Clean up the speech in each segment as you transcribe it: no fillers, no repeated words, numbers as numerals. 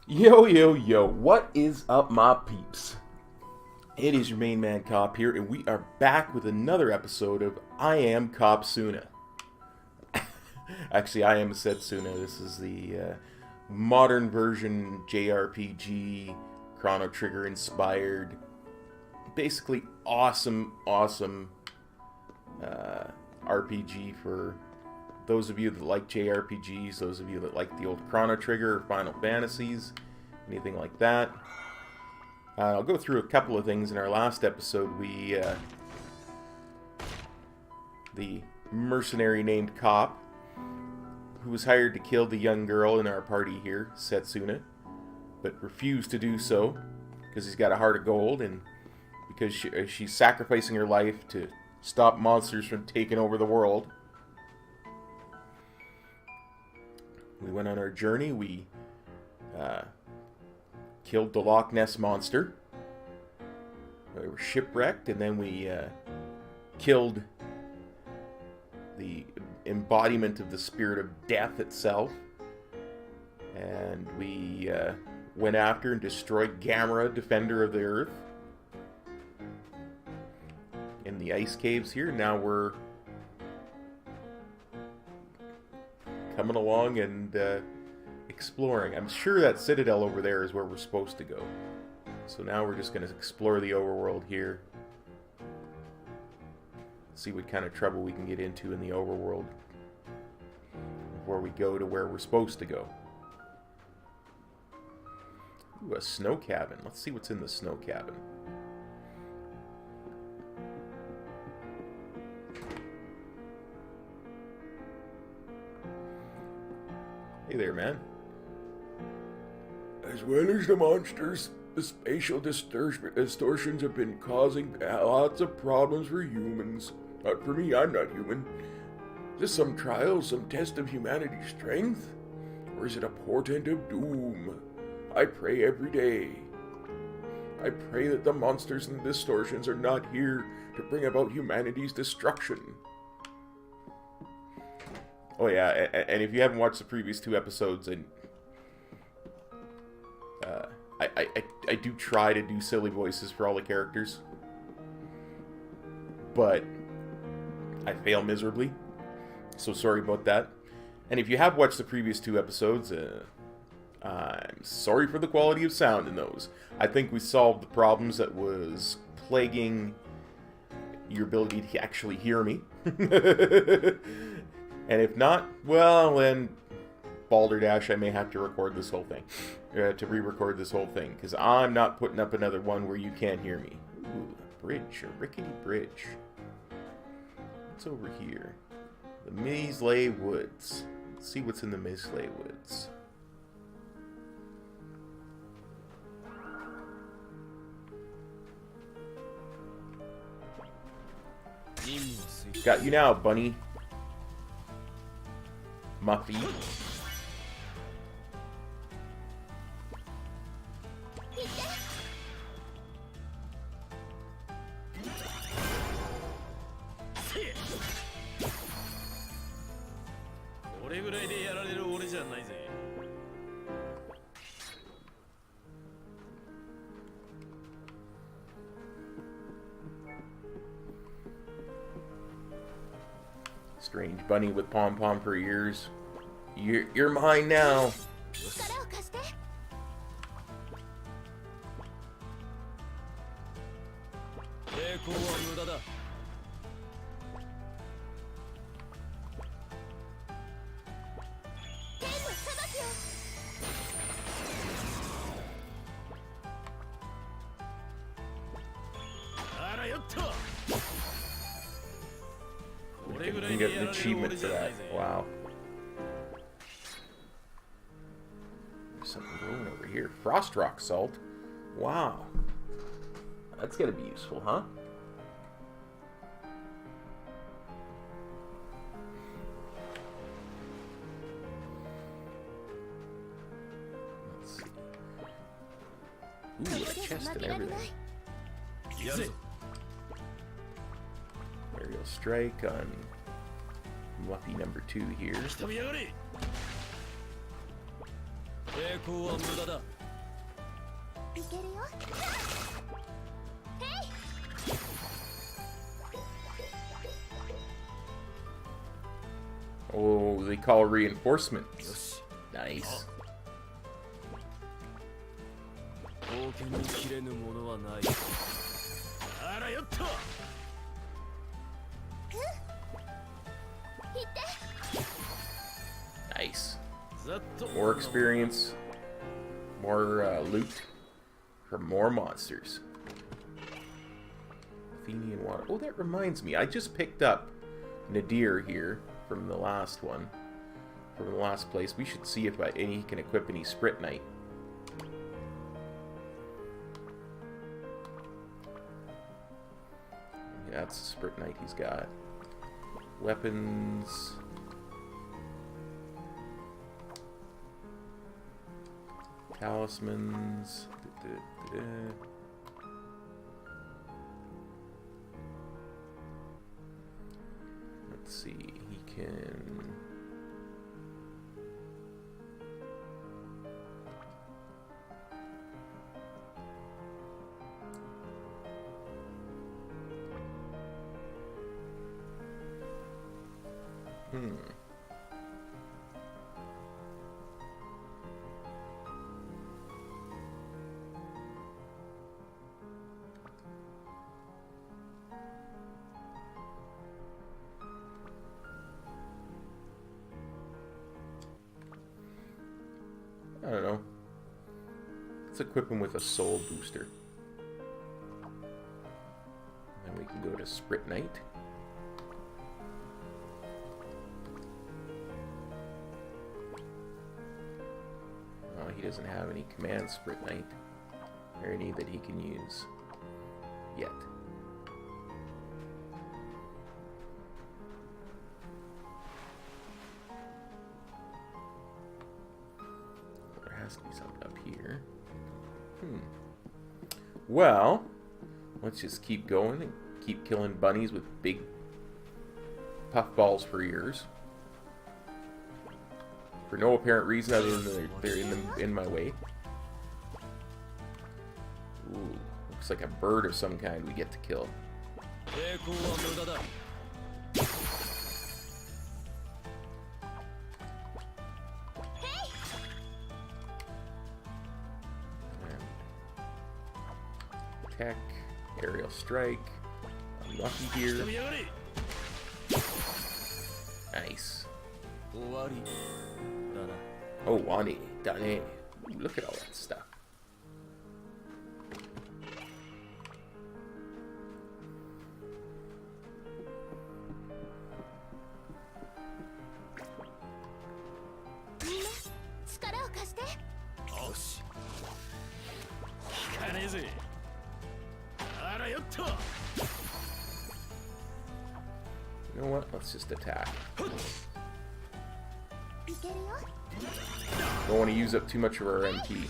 Yo, yo, yo, what is up, my peeps? It is your main man Cop here, and we are back with another episode of I Am Kopsuna. Actually, I am Setsuna. This is the modern version JRPG, Chrono Trigger inspired, basically awesome RPG for those of you that like JRPGs, those of you that like the old Chrono Trigger or Final Fantasies, anything like that. I'll go through a couple of things. In our last episode, the mercenary named Cop, who was hired to kill the young girl in our party here, Setsuna, but refused to do so because he's got a heart of gold and because she's sacrificing her life to stop monsters from taking over the world. We went on our journey. We killed the Loch Ness Monster. We were shipwrecked, and then we killed the embodiment of the spirit of death itself. And we went after and destroyed Gamera, Defender of the Earth, in the ice caves here. Now we're coming along and exploring. I'm sure that Citadel over there is where we're supposed to go. So now we're just going to explore the overworld here. See what kind of trouble we can get into in the overworld before we go to where we're supposed to go. Ooh, a snow cabin. Let's see what's in the snow cabin. Hey there, man. As well as the monsters, the spatial distortions have been causing lots of problems for humans. Not for me, I'm not human. Is this some trial, some test of humanity's strength? Or is it a portent of doom? I pray every day. I pray that the monsters and the distortions are not here to bring about humanity's destruction. Oh yeah, and if you haven't watched the previous two episodes, and I do try to do silly voices for all the characters, but I fail miserably, so sorry about that. And if you have watched the previous two episodes, I'm sorry for the quality of sound in those. I think we solved the problems that was plaguing your ability to actually hear me. And if not, well, then balderdash, I may have to record this whole thing. To re-record this whole thing. Because I'm not putting up another one where you can't hear me. Ooh, a bridge. A rickety bridge. What's over here? The Measley Woods. Let's see what's in the Measley Woods. Got you now, bunny. Muffy. Strange bunny with pom-pom for ears. You're mine now. You can get an achievement for that. Wow. There's something growing over here. Frost rock salt. Wow. That's gonna be useful, huh? Let's see. Ooh, a chest and everything. Aerial strike on Muffy number 2 here. Oh, they call reinforcements. Nice. Nice. More experience, more loot for more monsters. Athenian water. Oh, that reminds me. I just picked up Nadir here from the last one. From the last place. We should see if he can equip any Sprit Knight. Yeah, that's the Sprit Knight he's got. Weapons. Talismans. Let's see. He can. I don't know. Let's equip him with a soul booster. Then we can go to Sprit Knight. Oh, he doesn't have any command Sprit Knight. Or any that he can use yet. Has to be something up here. Well, let's just keep going and keep killing bunnies with big puffballs for ears. For no apparent reason other than they're in my way. Ooh, looks like a bird of some kind we get to kill. Attack, aerial strike. I'm lucky here. Nice. Oh, Wani, Dane. Look at all that stuff. You know what? Let's just attack. Don't want to use up too much of our MP.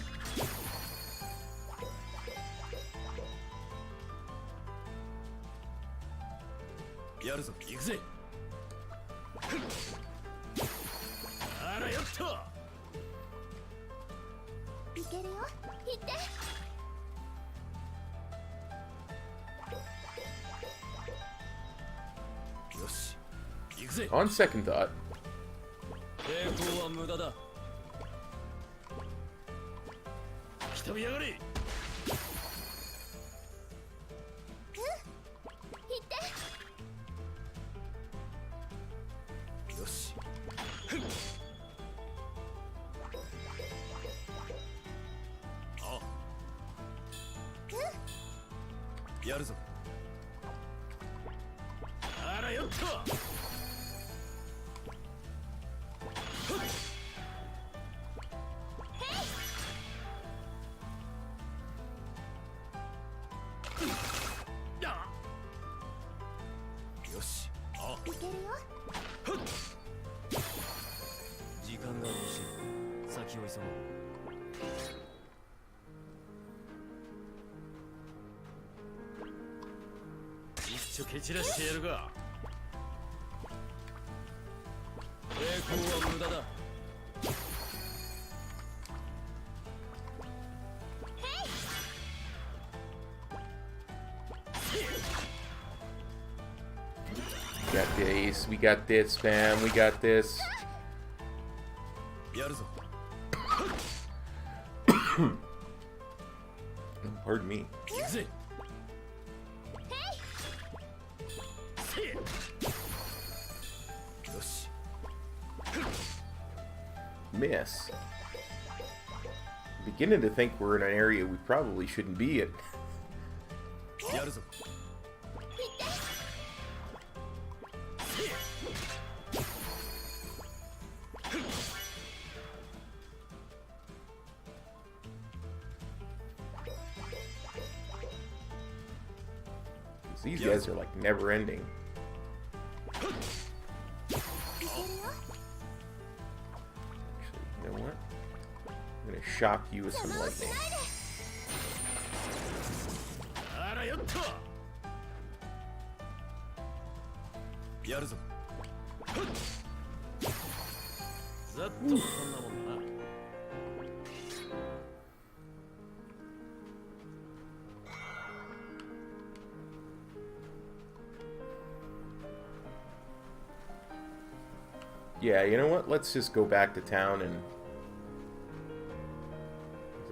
On second thought, nice. We got this, fam. We got this. Pardon me. Miss. Beginning to think we're in an area we probably shouldn't be in. These guys are like never ending. You know what? I'm gonna shock you with some lightning. Yeah, you know what? Let's just go back to town and...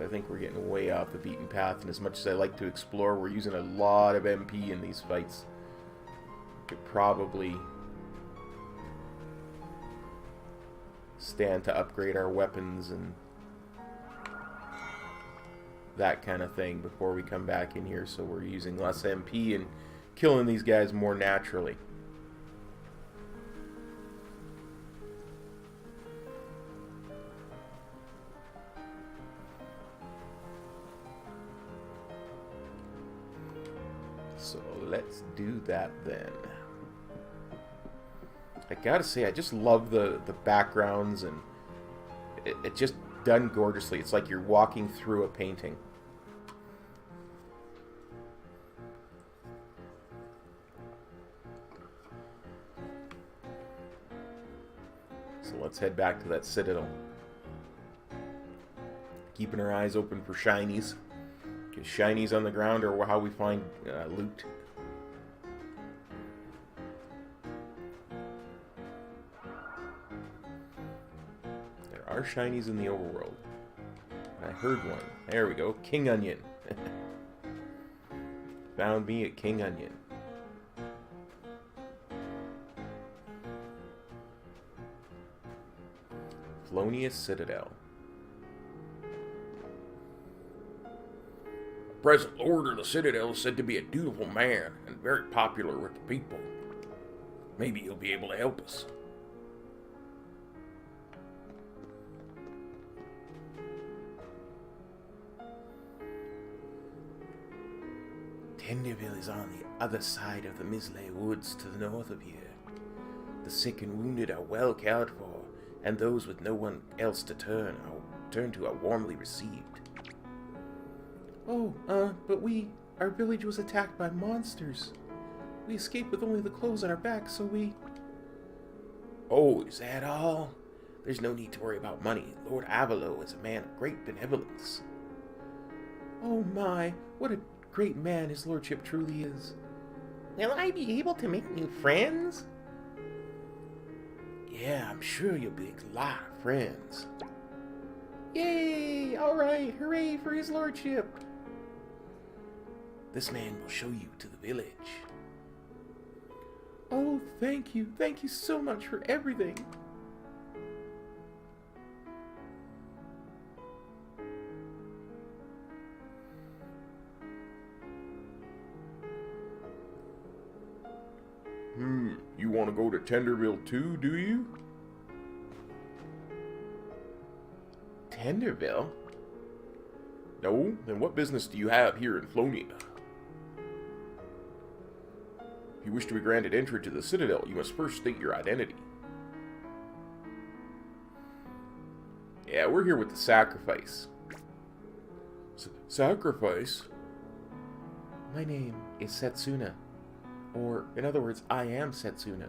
I think we're getting way off the beaten path, and as much as I like to explore, we're using a lot of MP in these fights. Could probably stand to upgrade our weapons and that kind of thing before we come back in here, so we're using less MP and killing these guys more naturally. So let's do that then. I gotta say, I just love the backgrounds, and it just done gorgeously. It's like you're walking through a painting. So let's head back to that citadel. Keeping our eyes open for shinies. Because shinies on the ground are how we find loot. There are shinies in the overworld. I heard one. There we go. King Onion. Found me at King Onion. Flonia Citadel. Present Lord of the Citadel is said to be a dutiful man and very popular with the people. Maybe he'll be able to help us. Tenderville is on the other side of the Misley Woods to the north of here. The sick and wounded are well cared for, and those with no one else to turn to are warmly received. Oh, but our village was attacked by monsters. We escaped with only the clothes on our backs, so we... Oh, is that all? There's no need to worry about money. Lord Avalo is a man of great benevolence. Oh my, what a great man his lordship truly is. Will I be able to make new friends? Yeah, I'm sure you'll make a lot of friends. Yay! Alright, hooray for his lordship! This man will show you to the village. Oh, thank you. Thank you so much for everything. You want to go to Tenderville too, do you? Tenderville? No? Then what business do you have here in Flonia? If you wish to be granted entry to the Citadel, you must first state your identity. Yeah, we're here with the sacrifice. Sacrifice? My name is Setsuna. Or, in other words, I am Setsuna.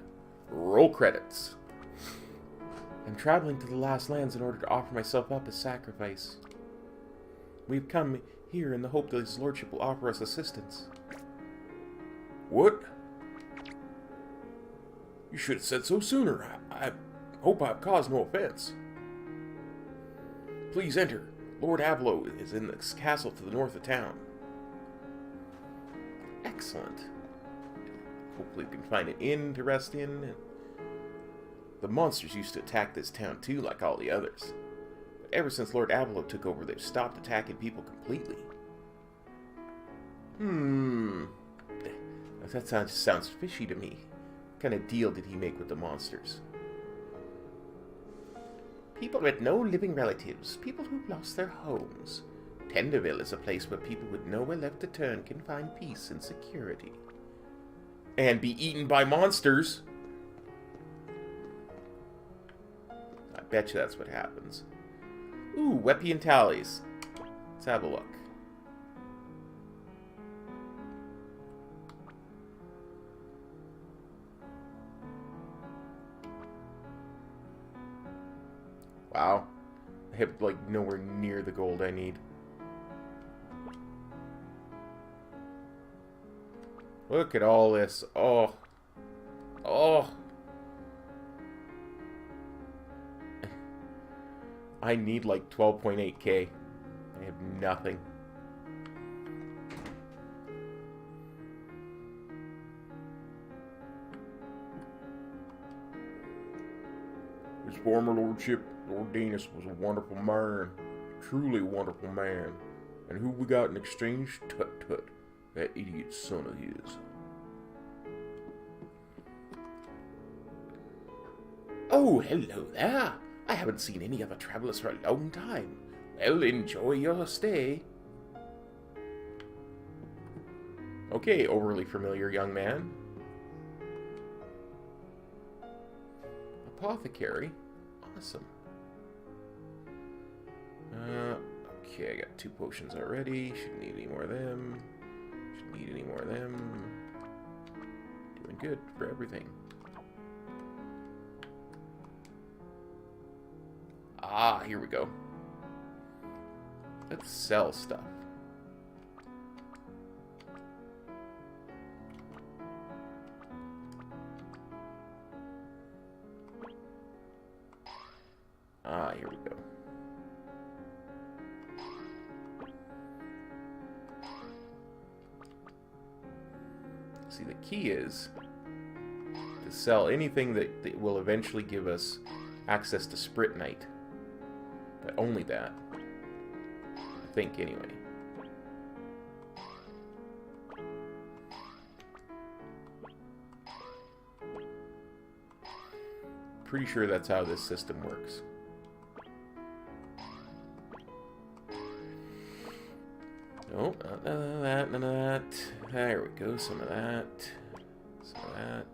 Roll credits. I'm traveling to the Last Lands in order to offer myself up as sacrifice. We've come here in the hope that his lordship will offer us assistance. What? You should have said so sooner. I hope I've caused no offense. Please enter. Lord Avlo is in this castle to the north of town. Excellent. Hopefully we can find an inn to rest in. The monsters used to attack this town too, like all the others. But ever since Lord Avlo took over, they've stopped attacking people completely. That sounds fishy to me. What kind of deal did he make with the monsters? People with no living relatives, people who've lost their homes. Tenderville is a place where people with nowhere left to turn can find peace and security. And be eaten by monsters. I bet you that's what happens. Ooh, Wepian tallies. Let's have a look. Wow. I have, like, nowhere near the gold I need. Look at all this. Oh. Oh. I need, like, 12.8k. I have nothing. His former lordship, Lord Danis, was a wonderful man. Truly wonderful man. And who we got in exchange? Tut-tut. That idiot son of his. Oh, hello there. I haven't seen any other travelers for a long time. Well, enjoy your stay. Okay, overly familiar young man. Apothecary. Awesome. Okay, I got 2 potions already. Shouldn't need any more of them. Shouldn't need any more of them. Doing good for everything. Ah, here we go. Let's sell stuff. Ah, here we go. See, the key is to sell anything that will eventually give us access to Sprit Knight. But only that. I think, anyway. Pretty sure that's how this system works. Nope, none of that, none of that. There we go, some of that. Some of that.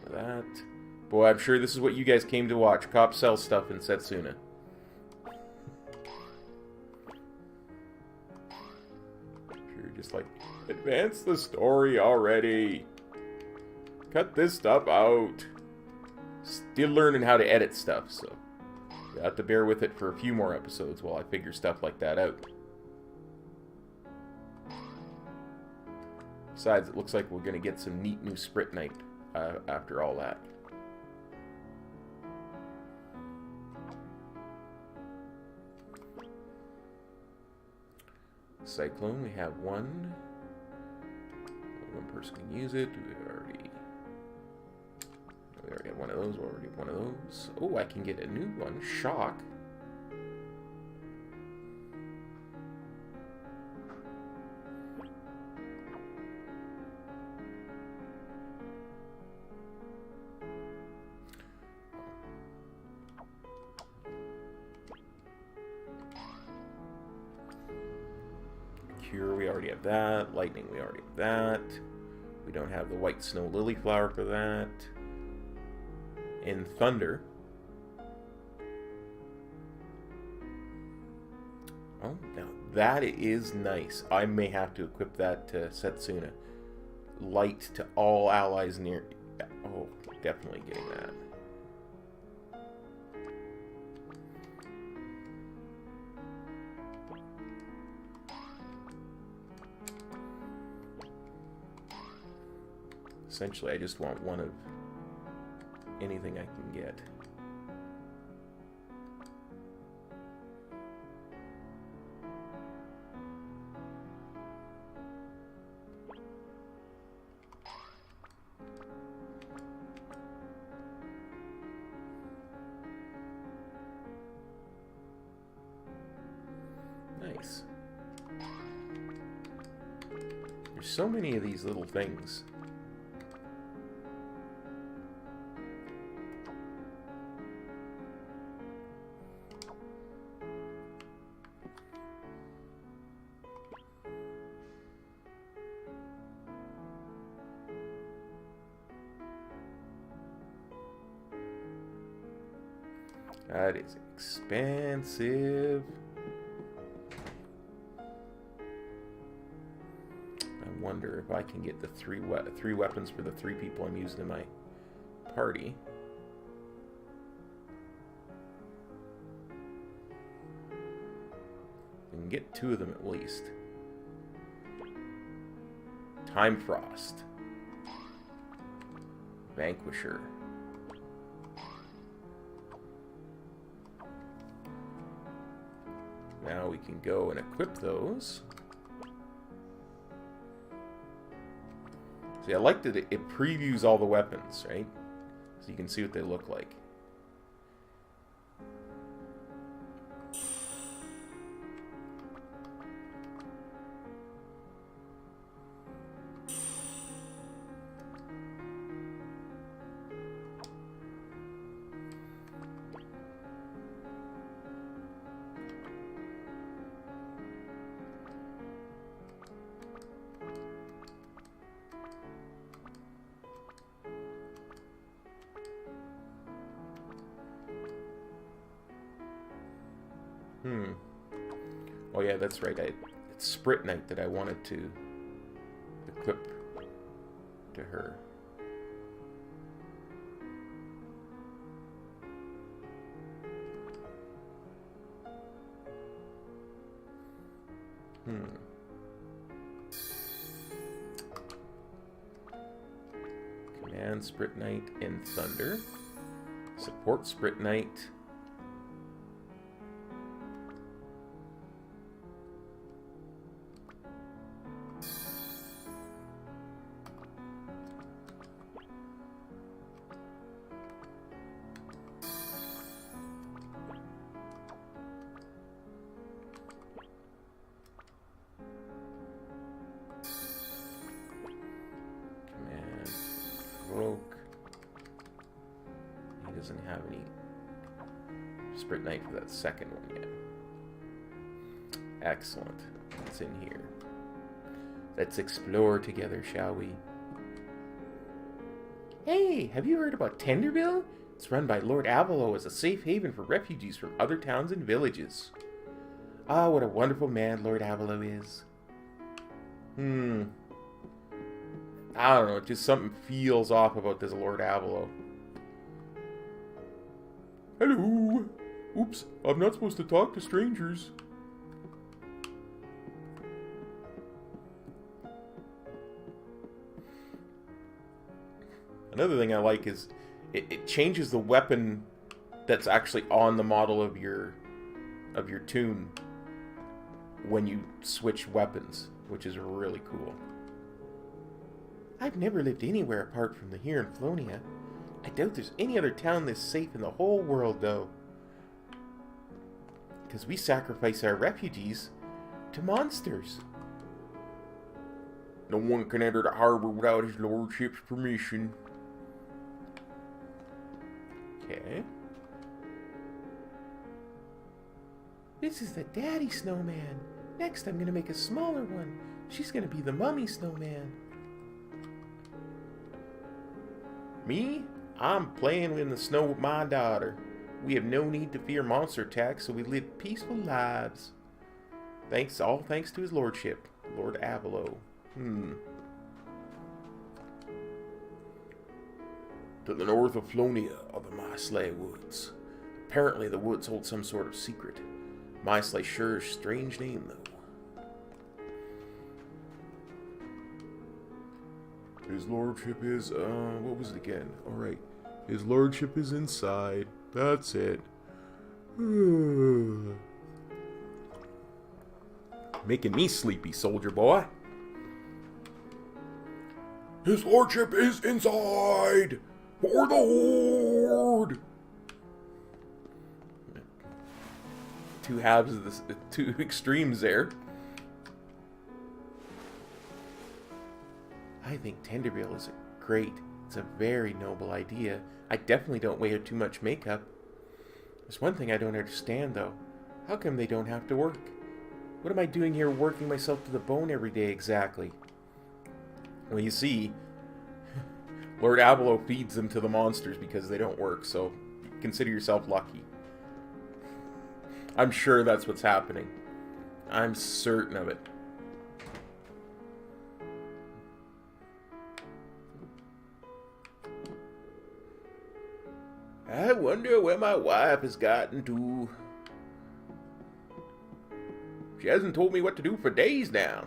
Some of that. Boy, I'm sure this is what you guys came to watch. Cops sell stuff in Setsuna. Sure, just like, advance the story already. Cut this stuff out. Still learning how to edit stuff, so you have to bear with it for a few more episodes while I figure stuff like that out. Besides, it looks like we're going to get some neat new Sprit Knight after all that. Cyclone, we have one. One person can use it. We already have one of those. We already have one of those. Oh, I can get a new one. Shock. Cure, we already have that. Lightning, we already have that. We don't have the white snow lily flower for that. In Thunder. Oh, now that is nice. I may have to equip that to Setsuna. Light to all allies near... Oh, definitely getting that. Essentially, I just want one of anything I can get. Nice. There's so many of these little things. That is expensive. I wonder if I can get the three weapons for the 3 people I'm using in my party. I can get 2 of them at least. Time Frost. Vanquisher. Now we can go and equip those. See, I like that it previews all the weapons, right? So you can see what they look like. Oh yeah, that's right. It's Sprit Knight that I wanted to equip to her. Command Sprit Knight and Thunder. Support Sprit Knight. He doesn't have any Sprit Knight for that second one yet. Excellent. What's in here? Let's explore together, shall we? Hey, have you heard about Tenderville? It's run by Lord Avalo as a safe haven for refugees from other towns and villages. Ah, what a wonderful man Lord Avalo is. I don't know, just something feels off about this Lord Avalo. Hello. Oops, I'm not supposed to talk to strangers. Another thing I like is it changes the weapon that's actually on the model of your toon when you switch weapons, which is really cool. I've never lived anywhere apart from here in Flonia. I doubt there's any other town this safe in the whole world, though. Because we sacrifice our refugees to monsters. No one can enter the harbor without his lordship's permission. Okay. This is the daddy snowman. Next I'm gonna make a smaller one. She's gonna be the mummy snowman. Me? I'm playing in the snow with my daughter. We have no need to fear monster attacks, so we live peaceful lives. All thanks to his lordship, Lord Avalo. To the north of Flonia are the Myslay Woods. Apparently the woods hold some sort of secret. Myslay sure is a strange name, though. His lordship is, what was it again? Alright. His lordship is inside. That's it. Making me sleepy, soldier boy. His lordship is inside! For the Horde! Two halves of this, two extremes there. I think Tenderbill is great. It's a very noble idea. I definitely don't wear too much makeup. There's one thing I don't understand, though. How come they don't have to work? What am I doing here working myself to the bone every day exactly? Well, you see, Lord Avalo feeds them to the monsters because they don't work, so consider yourself lucky. I'm sure that's what's happening. I'm certain of it. I wonder where my wife has gotten to. She hasn't told me what to do for days now.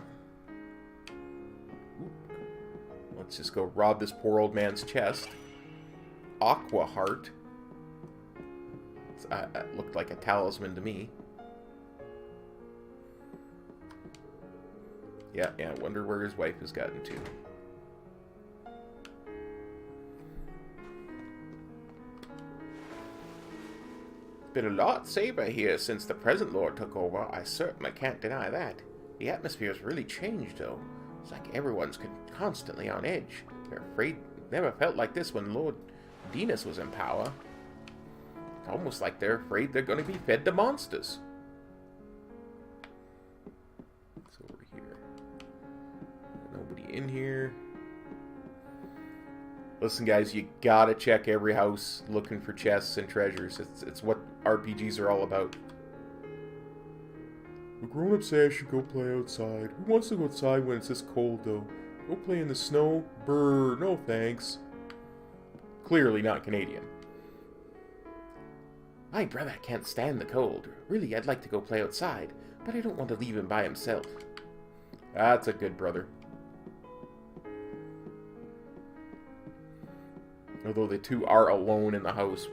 Let's just go rob this poor old man's chest. Aqua Heart. It looked like a talisman to me. Yeah, I wonder where his wife has gotten to. Been a lot safer here since the present lord took over. I certainly can't deny that. The atmosphere's really changed, though. It's like everyone's constantly on edge. They're afraid. Never felt like this when Lord Dinas was in power. It's almost like they're afraid they're going to be fed to monsters. It's over here. Nobody in here. Listen, guys, you gotta check every house looking for chests and treasures. It's what RPGs are all about. The grown-ups say I should go play outside. Who wants to go outside when it's this cold, though? Go play in the snow? Brr, no thanks. Clearly not Canadian. My brother can't stand the cold. Really, I'd like to go play outside, but I don't want to leave him by himself. That's a good brother. Although the two are alone in the house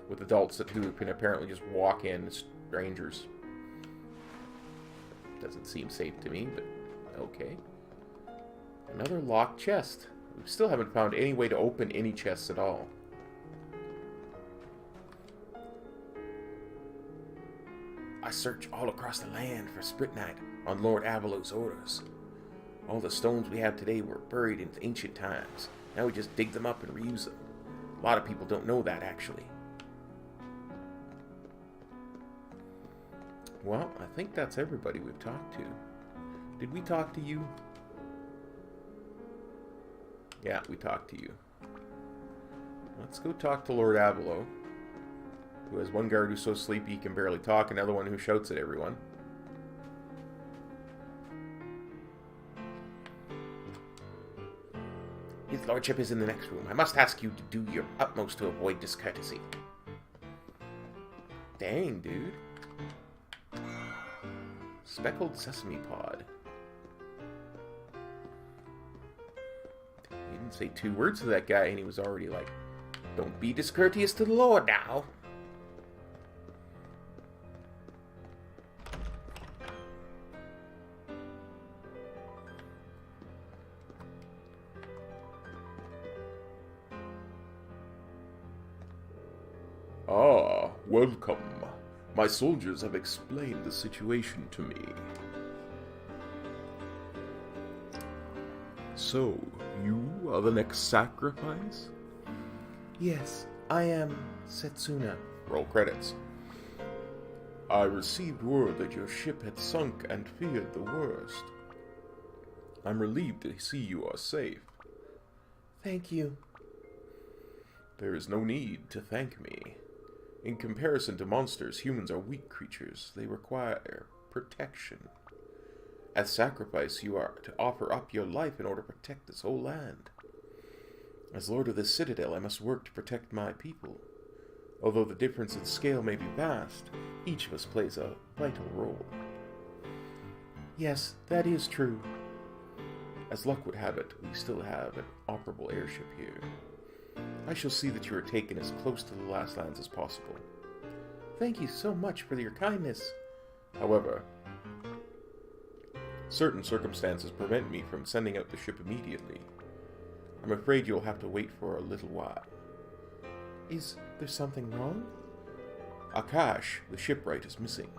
with adults that who can apparently just walk in as strangers. Doesn't seem safe to me, but okay. Another locked chest. We still haven't found any way to open any chests at all. I search all across the land for Spritnight on Lord Avalo's orders. All the stones we have today were buried in ancient times. Now we just dig them up and reuse them. A lot of people don't know that, actually. Well, I think that's everybody we've talked to. Did we talk to you? Yeah, we talked to you. Let's go talk to Lord Avalo, who has one guard who's so sleepy he can barely talk, another one who shouts at everyone. His lordship is in the next room. I must ask you to do your utmost to avoid discourtesy. Dang, dude. Speckled sesame pod. He didn't say 2 words to that guy, and he was already like, don't be discourteous to the Lord now. Ah, welcome. My soldiers have explained the situation to me. So, you are the next sacrifice? Yes, I am Setsuna. Roll credits. I received word that your ship had sunk and feared the worst. I'm relieved to see you are safe. Thank you. There is no need to thank me. In comparison to monsters, humans are weak creatures. They require protection. As sacrifice, you are to offer up your life in order to protect this whole land. As Lord of this Citadel, I must work to protect my people. Although the difference in scale may be vast, each of us plays a vital role. Yes, that is true. As luck would have it, we still have an operable airship here. I shall see that you are taken as close to the last lands as possible. Thank you so much for your kindness. However, certain circumstances prevent me from sending out the ship immediately. I'm afraid you'll have to wait for a little while. Is there something wrong? Akash, the shipwright, is missing.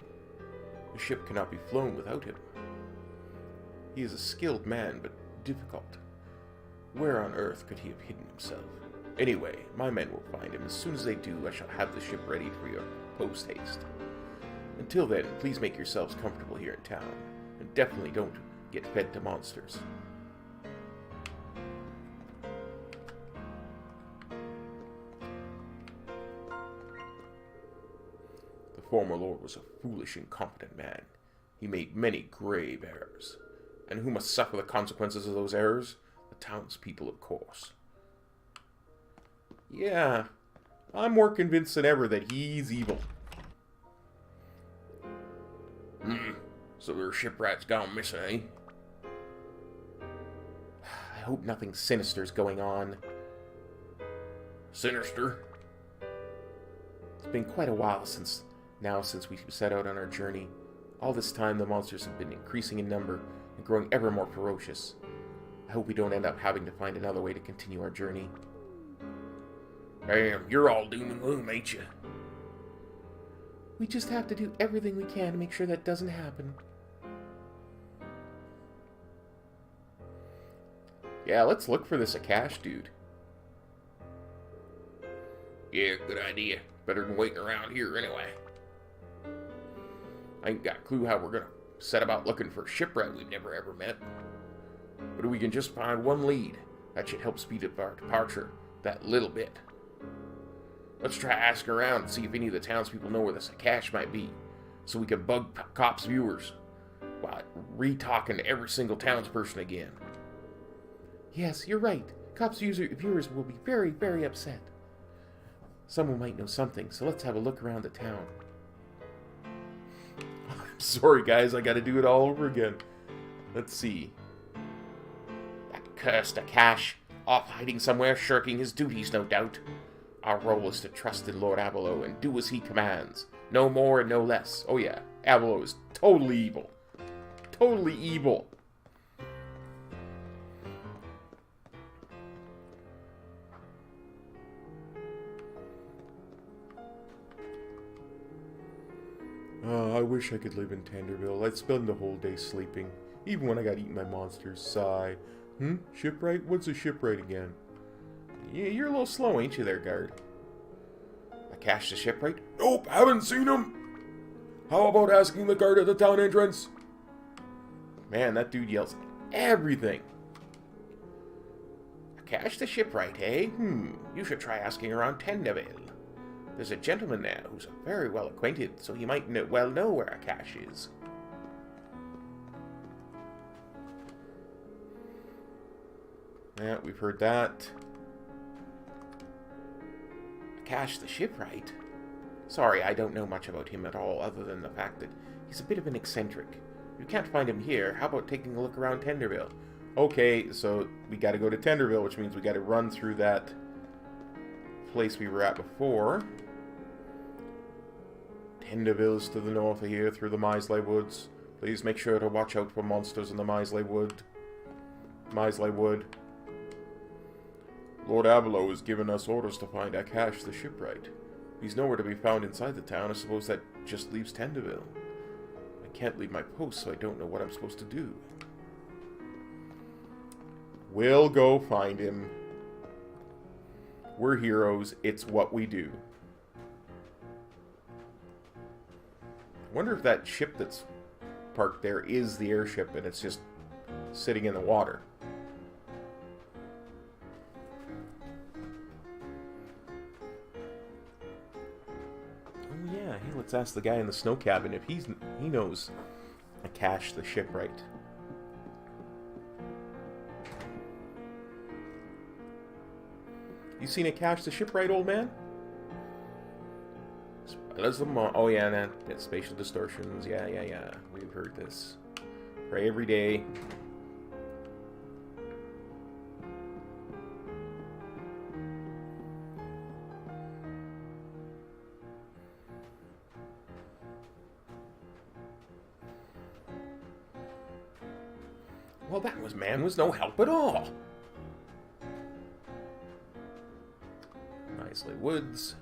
The ship cannot be flown without him. He is a skilled man, but difficult. Where on earth could he have hidden himself? Anyway, my men will find him. As soon as they do, I shall have the ship ready for your post-haste. Until then, please make yourselves comfortable here in town, and definitely don't get fed to monsters. The former lord was a foolish, incompetent man. He made many grave errors. And who must suffer the consequences of those errors? The townspeople, of course. Yeah, I'm more convinced than ever that he's evil. So their shipwright's gone missing, eh? I hope nothing sinister's going on. Sinister? It's been quite a while since we set out on our journey. All this time, the monsters have been increasing in number and growing ever more ferocious. I hope we don't end up having to find another way to continue our journey. Damn, you're all doom and gloom, ain't you? We just have to do everything we can to make sure that doesn't happen. Yeah, let's look for this Akash dude. Yeah, good idea. Better than waiting around here anyway. I ain't got a clue how we're gonna set about looking for a shipwright we've never ever met. But if we can just find one lead, that should help speed up our departure that little bit. Let's try asking around and see if any of the townspeople know where this Akash might be, so we can bug Cops viewers while re-talking to every single townsperson again. Yes, you're right. Cops viewers will be very, very upset. Someone might know something, so let's have a look around the town. I'm sorry, guys, I gotta do it all over again. Let's see. That cursed Akash, off hiding somewhere, shirking his duties, no doubt. Our role is to trust in Lord Abelo and do as he commands. No more and no less. Oh yeah, Abelo is totally evil. Totally evil. I wish I could live in Tenderville. I'd spend the whole day sleeping, even when I got eaten by monsters. Sigh. Shipwright? What's a shipwright again? Yeah, you're a little slow, ain't you there, guard? Akash the shipwright? Nope, haven't seen him. How about asking the guard at the town entrance? Man, that dude yells everything. Akash the shipwright, eh? You should try asking around Tenderville. There's a gentleman there who's very well acquainted, so he might know where Akash is. Yeah, we've heard that. Akash the shipwright? Sorry, I don't know much about him at all, other than the fact that he's a bit of an eccentric. If you can't find him here, how about taking a look around Tenderville? Okay, so we gotta go to Tenderville, which means we gotta run through that place we were at before. Tenderville is to the north of here, through the Misley Woods. Please make sure to watch out for monsters in the Misley Wood. Lord Abelo has given us orders to find Akash the shipwright. He's nowhere to be found inside the town. I suppose that just leaves Tenderville. I can't leave my post, so I don't know what I'm supposed to do. We'll go find him. We're heroes. It's what we do. I wonder if that ship that's parked there is the airship and it's just sitting in the water. Oh yeah, hey, let's ask the guy in the snow cabin if he knows Akash the shipwright. You seen Akash the shipwright, old man? Oh yeah, that spatial distortions. Yeah. We've heard this. Pray every day. Well, that man was no help at all. Islay Woods.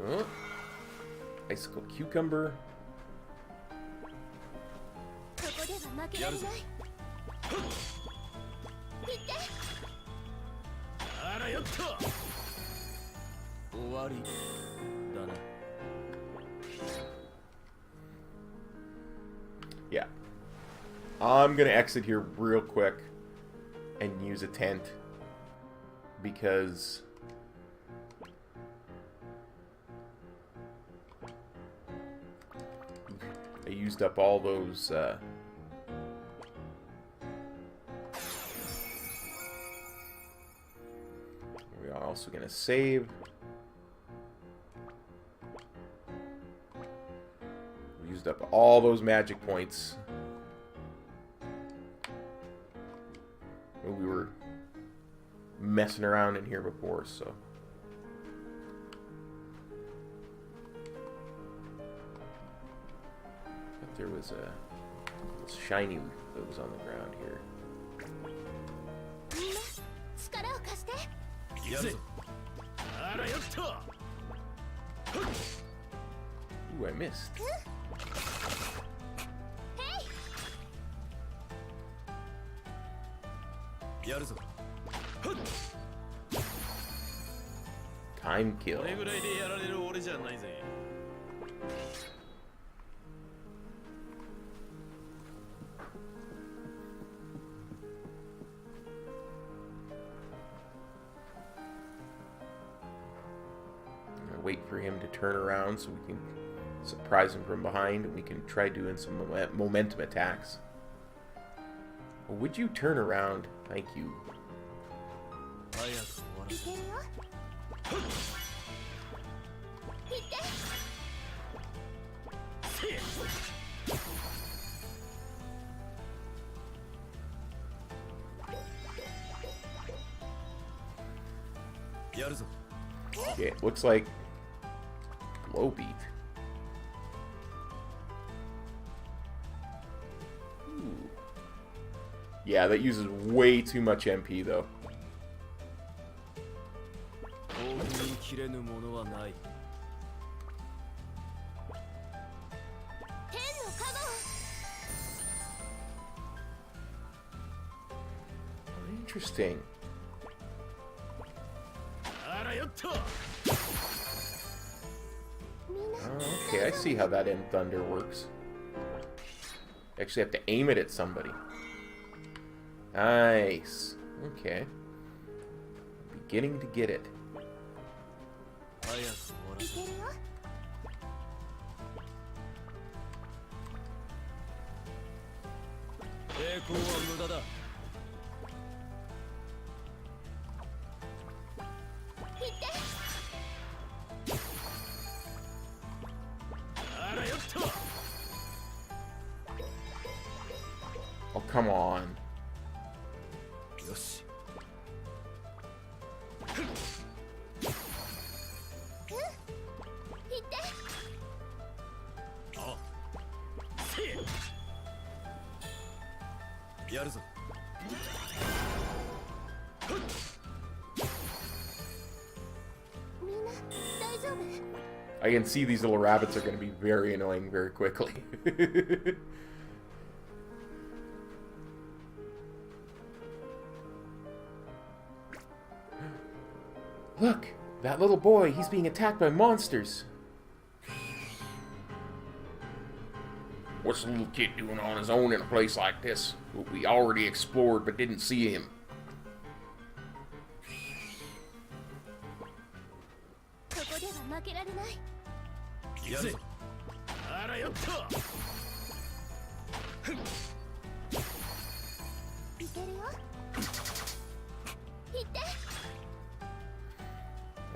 Oh. Icicle Cucumber. Yeah. I'm gonna exit here real quick and use a tent because I used up all those we are also gonna save. We used up all those magic points. We were messing around in here before, so. But there was a shiny that was on the ground here. Ooh, I missed. Time kill. Wait for him to turn around so we can surprise him from behind and we can try doing some momentum attacks. Would you turn around? Thank you. Okay, it looks like low beat. Ooh. Yeah, that uses way too much MP though. Interesting. Oh, okay, I see how that end thunder works. Actually have to aim it at somebody. Nice. Okay. Beginning to get it. Oh, come on. I can see these little rabbits are going to be very annoying very quickly. Look, that little boy, he's being attacked by monsters. What's the little kid doing on his own in a place like this? We already explored but didn't see him.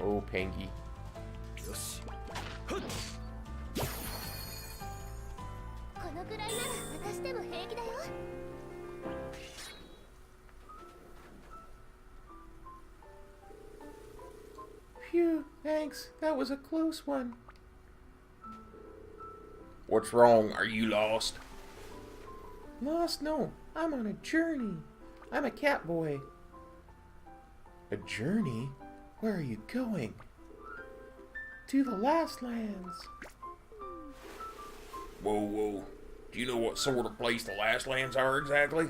Oh, Pangy. Phew, thanks. That was a close one. What's wrong? Are you lost? Lost? No. I'm on a journey. I'm a cat boy. A journey? Where are you going? To the last lands. Whoa, whoa. Do you know what sort of place the last lands are exactly?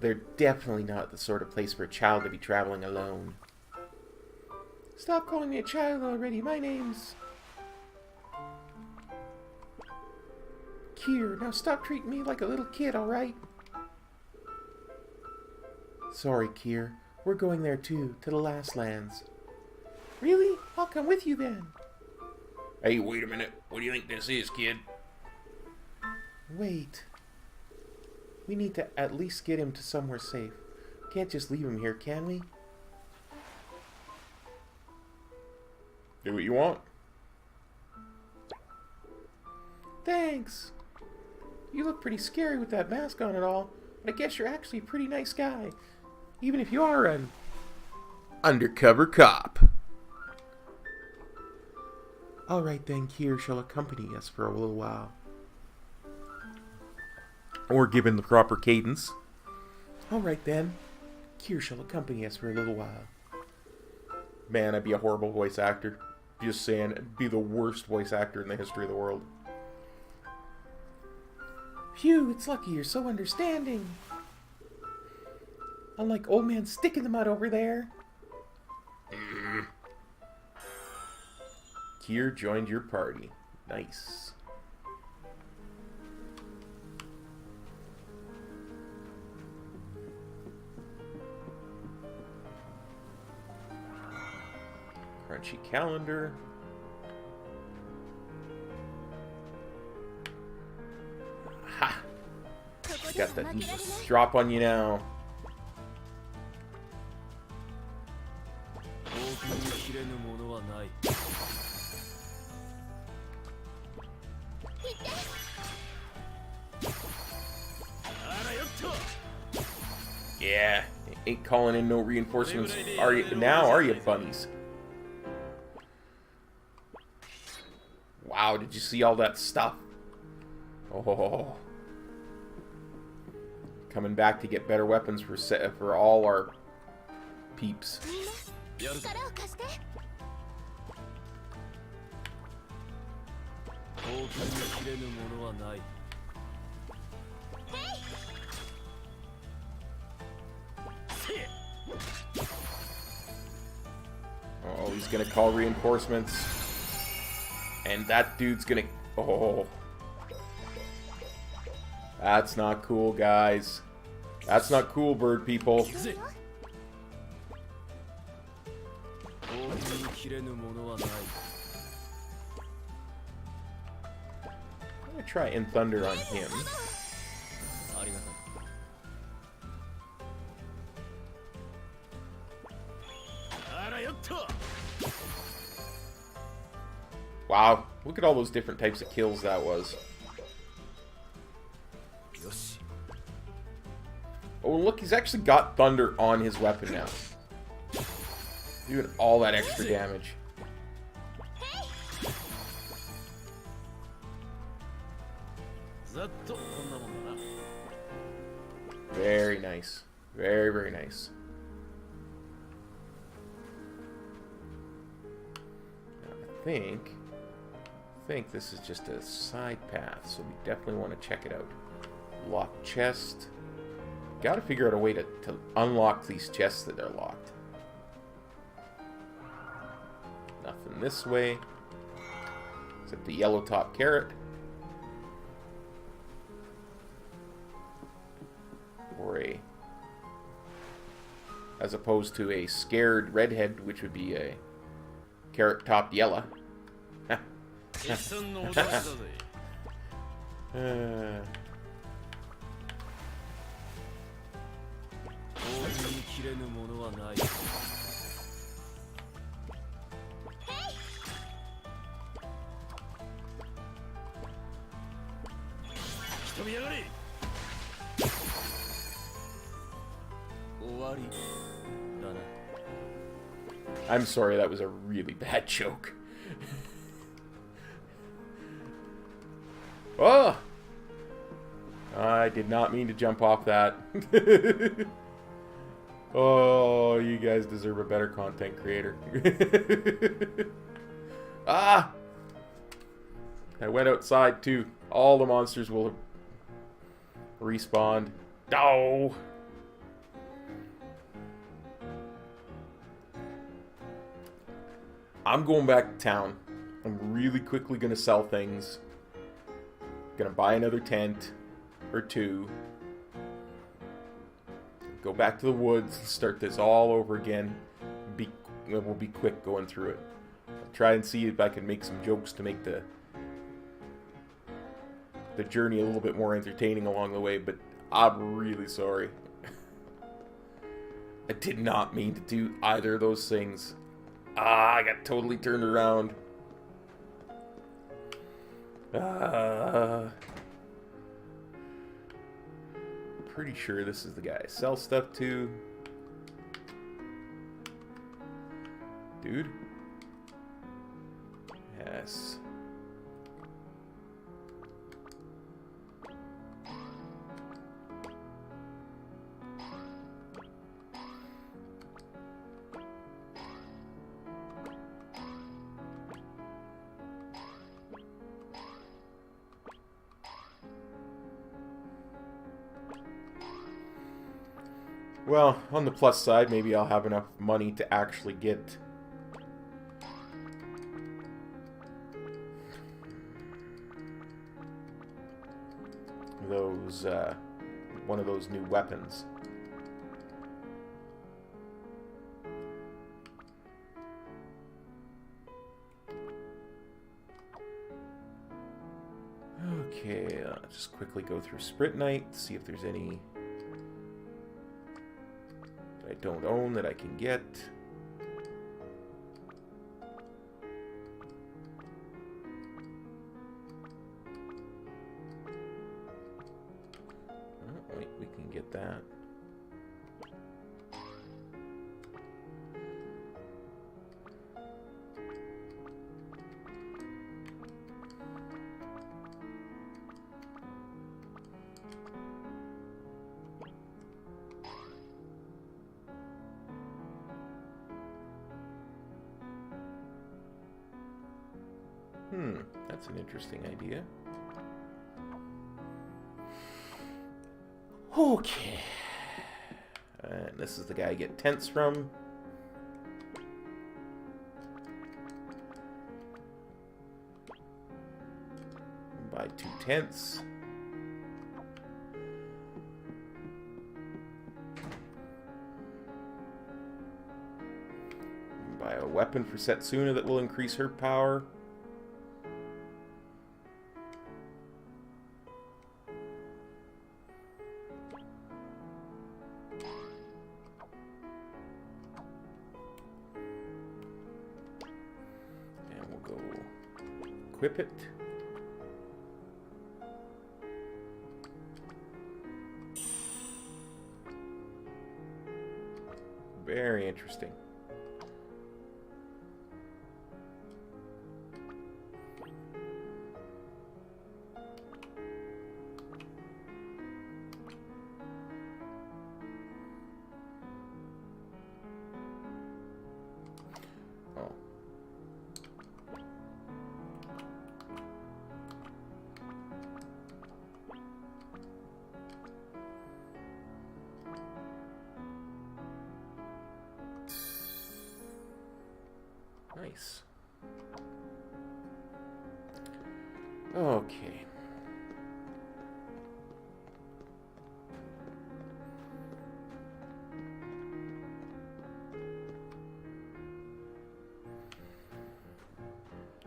They're definitely not the sort of place for a child to be traveling alone. Stop calling me a child already. My name's... Kier. Now stop treating me like a little kid, alright? Sorry, Kier. We're going there too, to the last lands. Really? I'll come with you then. Hey, wait a minute. What do you think this is, kid? Wait. We need to at least get him to somewhere safe. Can't just leave him here, can we? Do what you want. Thanks. You look pretty scary with that mask on and all, but I guess you're actually a pretty nice guy. Even if you are an Undercover cop. Alright then, Kier shall accompany us for a little while. Or given the proper cadence. Alright then, Kier shall accompany us for a little while. Man, I'd be a horrible voice actor. Just saying, I'd be the worst voice actor in the history of the world. Phew, it's lucky you're so understanding. Unlike old man Stick in the Mud over there. Kier joined your party. Nice. Crunchy calendar. Ha! Got the drop on you now. Yeah, ain't calling in no reinforcements. Are you now? Are you, bunnies? Wow, did you see all that stuff? Oh, coming back to get better weapons for all our peeps. Oh, he's gonna call reinforcements. And that dude's gonna... Oh. That's not cool, guys. That's not cool, bird people. I'm gonna try in thunder on him. Wow, look at all those different types of kills that was. Oh, look, he's actually got thunder on his weapon now. Doing all that extra damage. Very nice. Very, very nice. Now, I think this is just a side path, so we definitely want to check it out. Locked chest. Gotta figure out a way to unlock these chests that are locked. Nothing this way. Except the yellow top carrot. Or a... as opposed to a scared redhead, which would be a carrot top yellow. I'm sorry, that was a really bad joke. Oh! I did not mean to jump off that. Oh, you guys deserve a better content creator. Ah! I went outside too. All the monsters will have respawned. No! I'm going back to town. I'm really quickly going to sell things. Going to buy another tent or two. Go back to the woods and start this all over again. We'll be quick going through it. I'll try and see if I can make some jokes to make the journey a little bit more entertaining along the way, but I'm really sorry. I did not mean to do either of those things. I got totally turned around. Pretty sure this is the guy I sell stuff to. Dude. Yes. Well, on the plus side, maybe I'll have enough money to actually get those, one of those new weapons. Okay, let's just quickly go through Sprint Night, see if there's any I don't own that I can get. Oh, wait, we can get that. That's an interesting idea. Okay. And this is the guy I get tents from. Buy 2 tents. Buy a weapon for Setsuna that will increase her power. Equip it. Very interesting. Nice. Okay.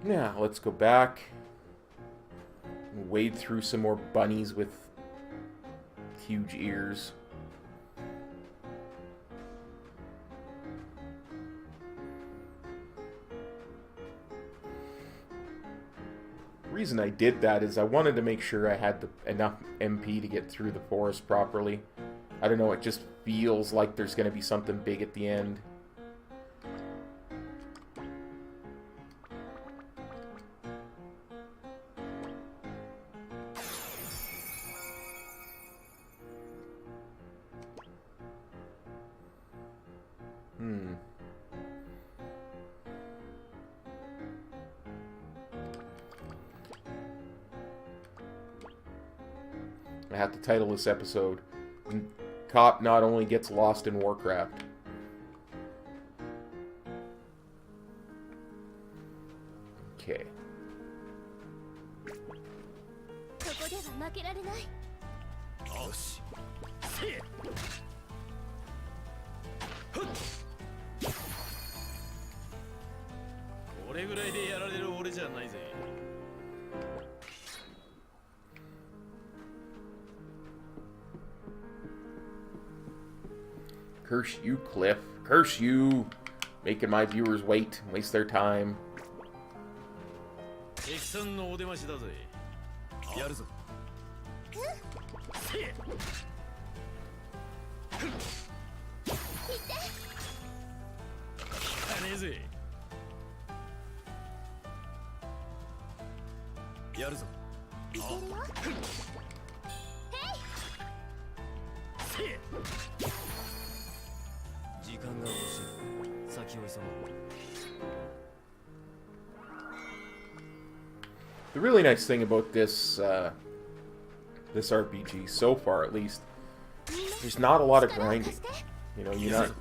Now, let's go back and wade through some more bunnies with huge ears. The reason I did that is I wanted to make sure I had enough MP to get through the forest properly. I don't know, it just feels like there's going to be something big at the end. I have to title this episode, Cop Not Only Gets Lost in Warcraft. Okay. Curse you, Cliff. Curse you! Making my viewers wait, waste their time. The really nice thing about this this RPG, so far at least, there's not a lot of grinding. You know, you're not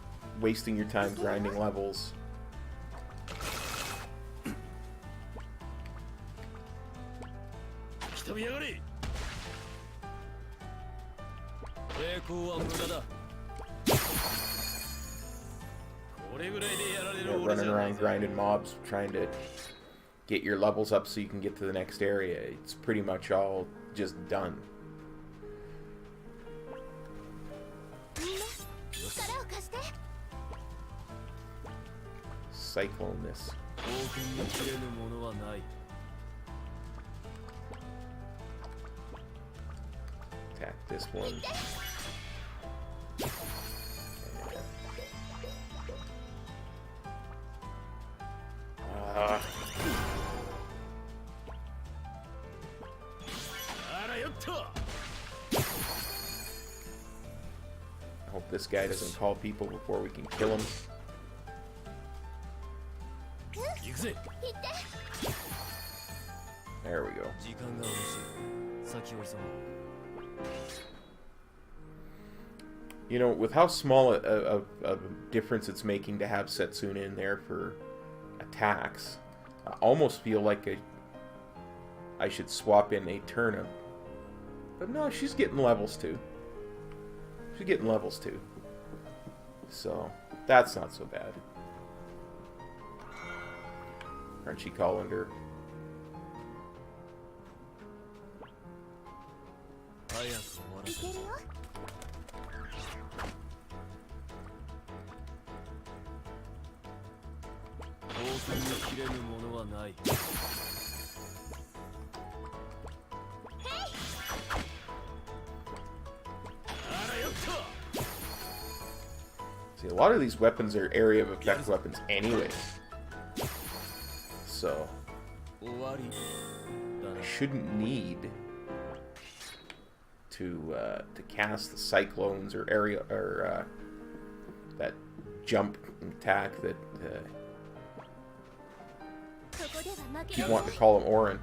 wasting your time grinding levels. You know, running around grinding mobs, trying to get your levels up so you can get to the next area. It's pretty much all just done. Cyclone this. Attack this one. I hope this guy doesn't call people before we can kill him. There we go. You know, with how small a difference it's making to have Setsuna in there for attacks, I almost feel like I should swap in a turnip. But no, she's getting levels too. She's getting levels too. So, that's not so bad. Crunchy colander. See, a lot of these weapons are area of effect weapons anyway. So, I shouldn't need to cast the cyclones or area or that jump attack that keep wanting to call him Orin.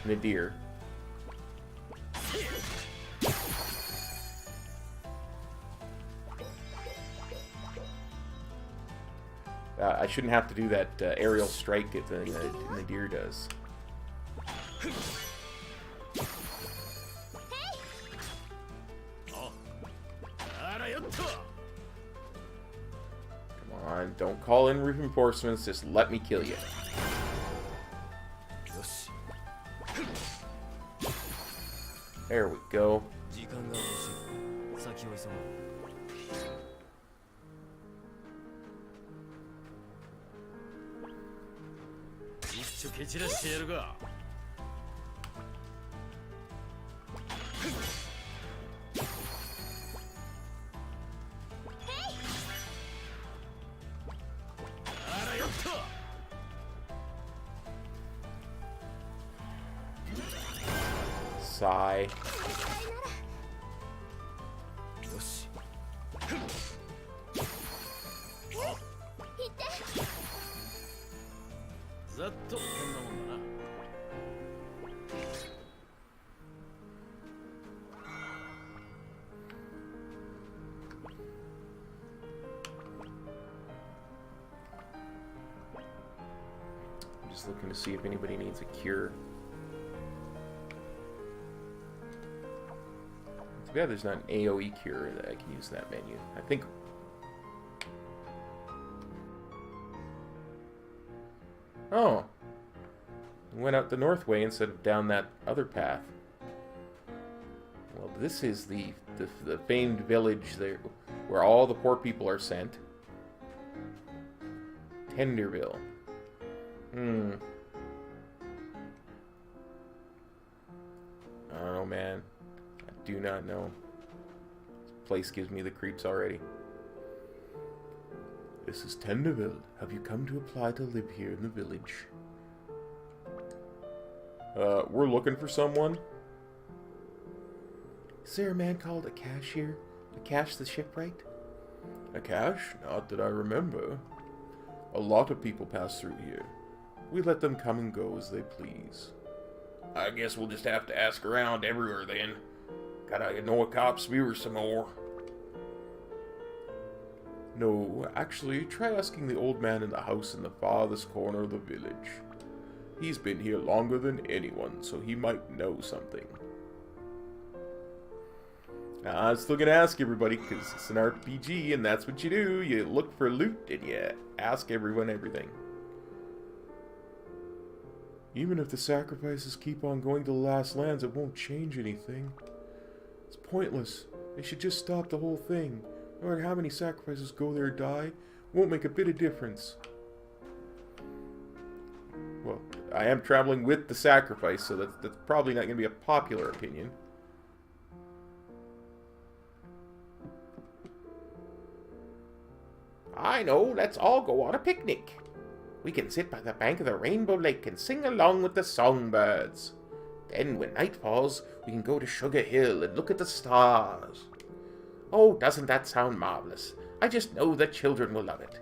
Nadir. I shouldn't have to do that aerial strike that the deer does. Come on, don't call in reinforcements, just let me kill you. There we go. Sigh. I'm just looking to see if anybody needs a cure. Too bad there's not an AoE cure that I can use in that menu. I think... Oh. Went out the north way instead of down that other path. Well, this is the famed village there where all the poor people are sent. Tenderville. I don't know, man. I do not know. This place gives me the creeps already. This is Tenderville. Have you come to apply to live here in the village? We're looking for someone. Is there a man called a cash here? A cash the shipwright? A cash? Not that I remember. A lot of people pass through here. We let them come and go as they please. I guess we'll just have to ask around everywhere then. Gotta know a cop's viewer some more. No, actually, try asking the old man in the house in the farthest corner of the village. He's been here longer than anyone, so he might know something. I'm still gonna ask everybody, because it's an RPG, and that's what you do. You look for loot, and you ask everyone everything. Even if the sacrifices keep on going to the last lands, it won't change anything. It's pointless. They should just stop the whole thing. No matter how many sacrifices go there or die, won't make a bit of difference. Well, I am traveling with the sacrifice, so that's probably not going to be a popular opinion. I know, let's all go on a picnic. We can sit by the bank of the Rainbow Lake and sing along with the songbirds. Then, when night falls, we can go to Sugar Hill and look at the stars. Oh, doesn't that sound marvelous? I just know the children will love it.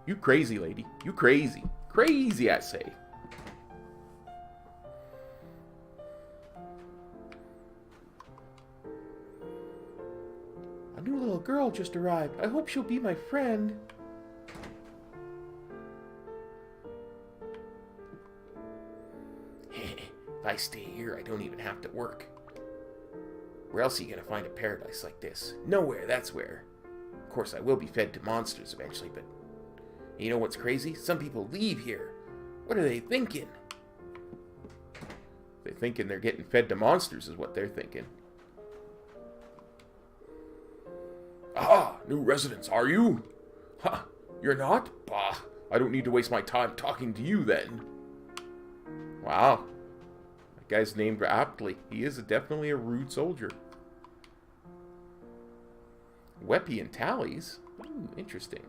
You crazy, lady. You crazy. Crazy, I say. A new little girl just arrived. I hope she'll be my friend. If I stay here, I don't even have to work. Where else are you going to find a paradise like this? Nowhere, that's where. Of course, I will be fed to monsters eventually, but... You know what's crazy? Some people leave here. What are they thinking? They're thinking they're getting fed to monsters is what they're thinking. Ah, new residents, are you? Huh, you're not? Bah, I don't need to waste my time talking to you then. Wow. That guy's named aptly. He is definitely a rude soldier. Weppy and tallies? Ooh, interesting.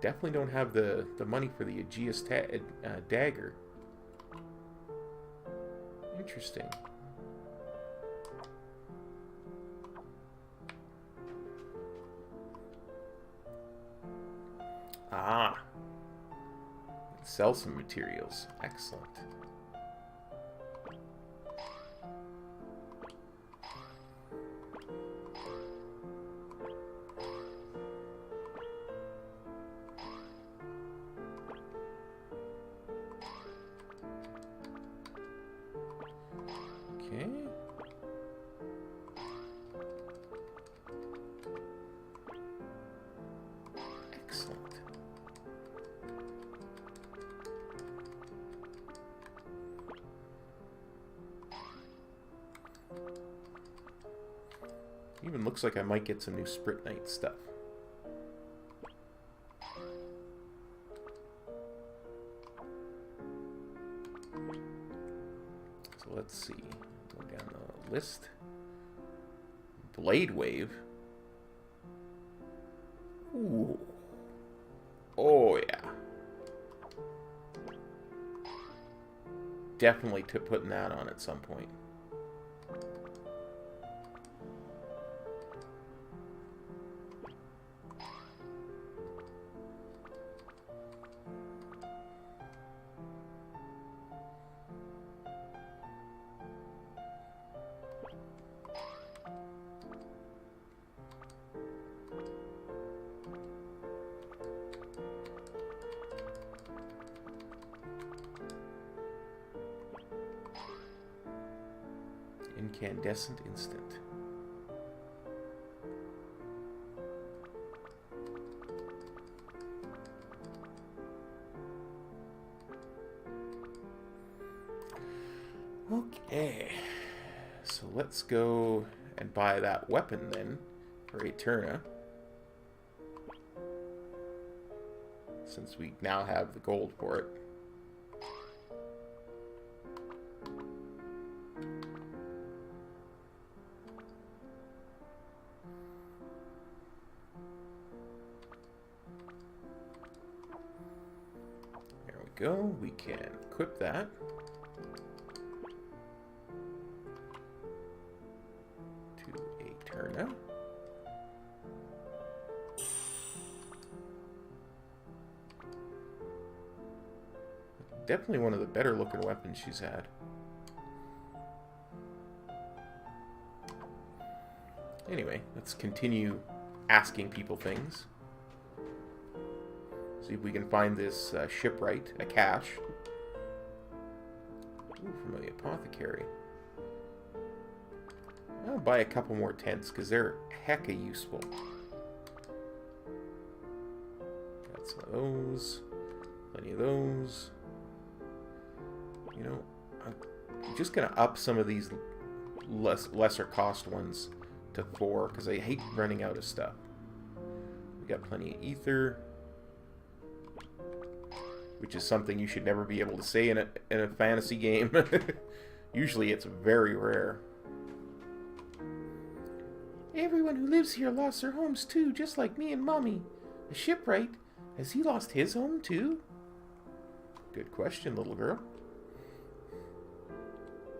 Definitely don't have the money for the Aegeus dagger. Interesting. Ah. Let's sell some materials. Excellent. Okay. Excellent. Even looks like I might get some new Sprit Knight stuff. So let's see. Go down the list. Blade Wave. Ooh. Oh, yeah. Definitely putting that on at some point. Incandescent instant. Okay, so let's go and buy that weapon then for Eterna, since we now have the gold for it. There we go, we can equip that. Eterna. Definitely one of the better looking weapons she's had. Anyway, let's continue asking people things. See if we can find this shipwright, a cache. Ooh, familiar apothecary. I'll buy a couple more tents, because they're hecka useful. Got some of those. Plenty of those. You know, I'm just going to up some of these lesser cost ones to 4, because I hate running out of stuff. We got plenty of ether, which is something you should never be able to say in a fantasy game. Usually it's very rare. Everyone who lives here lost their homes too, just like me and Mommy. The shipwright, has he lost his home too? Good question, little girl.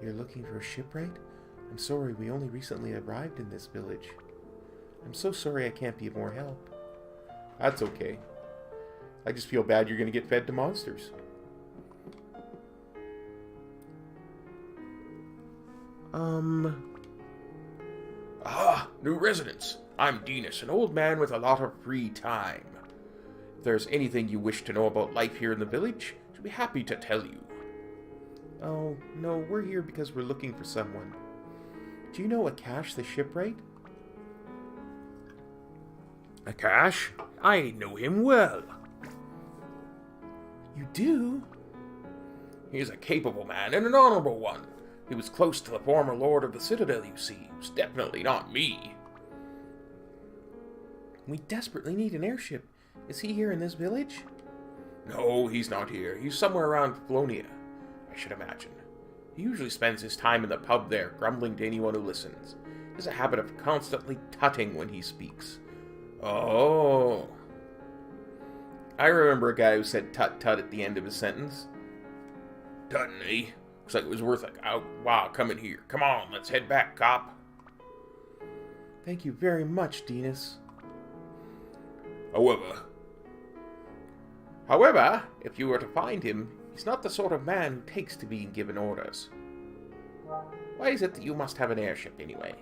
You're looking for a shipwright? I'm sorry, we only recently arrived in this village. I'm so sorry I can't be of more help. That's okay. I just feel bad you're going to get fed to monsters. Ah, new residents. I'm Dinas, an old man with a lot of free time. If there's anything you wish to know about life here in the village, I'll be happy to tell you. Oh, no, we're here because we're looking for someone. Do you know Akash the shipwright? Akash? I know him well. You do? He's a capable man and an honorable one. He was close to the former lord of the Citadel, you see. It was definitely not me. We desperately need an airship. Is he here in this village? No, he's not here. He's somewhere around Flonia, I should imagine. He usually spends his time in the pub there, grumbling to anyone who listens. He has a habit of constantly tutting when he speaks. Oh. I remember a guy who said tut-tut at the end of his sentence. Tutting, eh? Looks like it was worth it. Oh, wow, come in here. Come on, let's head back, cop. Thank you very much, Dinas. However, if you were to find him, he's not the sort of man who takes to being given orders. Why is it that you must have an airship anyway?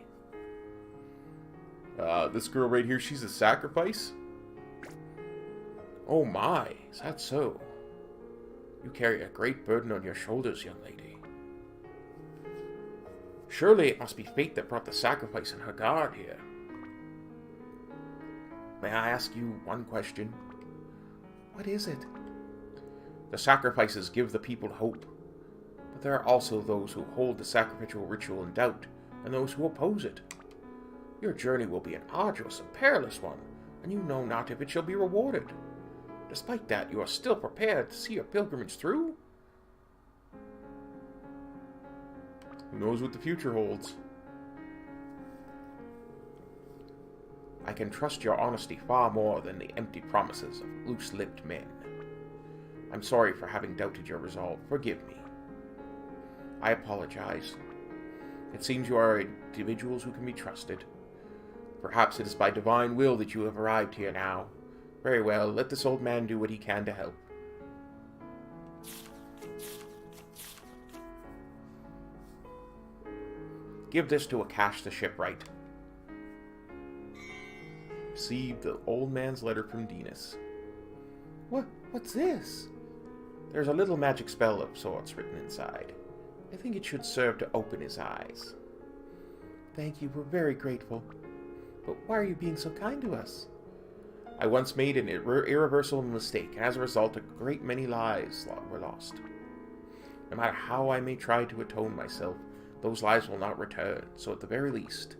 This girl right here, she's a sacrifice? Oh my, is that so? You carry a great burden on your shoulders, young lady. Surely it must be fate that brought the sacrifice in her guard here. May I ask you one question? What is it? The sacrifices give the people hope, but there are also those who hold the sacrificial ritual in doubt, and those who oppose it. Your journey will be an arduous and perilous one, and you know not if it shall be rewarded. Despite that, you are still prepared to see your pilgrimage through? Who knows what the future holds? I can trust your honesty far more than the empty promises of loose-lipped men. I'm sorry for having doubted your resolve. Forgive me. I apologize. It seems you are individuals who can be trusted. Perhaps it is by divine will that you have arrived here now. Very well, let this old man do what he can to help. Give this to Akash the shipwright. Received the old man's letter from Dinas. What's this? There's a little magic spell of sorts written inside. I think it should serve to open his eyes. Thank you, we're very grateful. But why are you being so kind to us? I once made an irreversible mistake, and as a result, a great many lives were lost. No matter how I may try to atone myself, those lives will not return, so at the very least,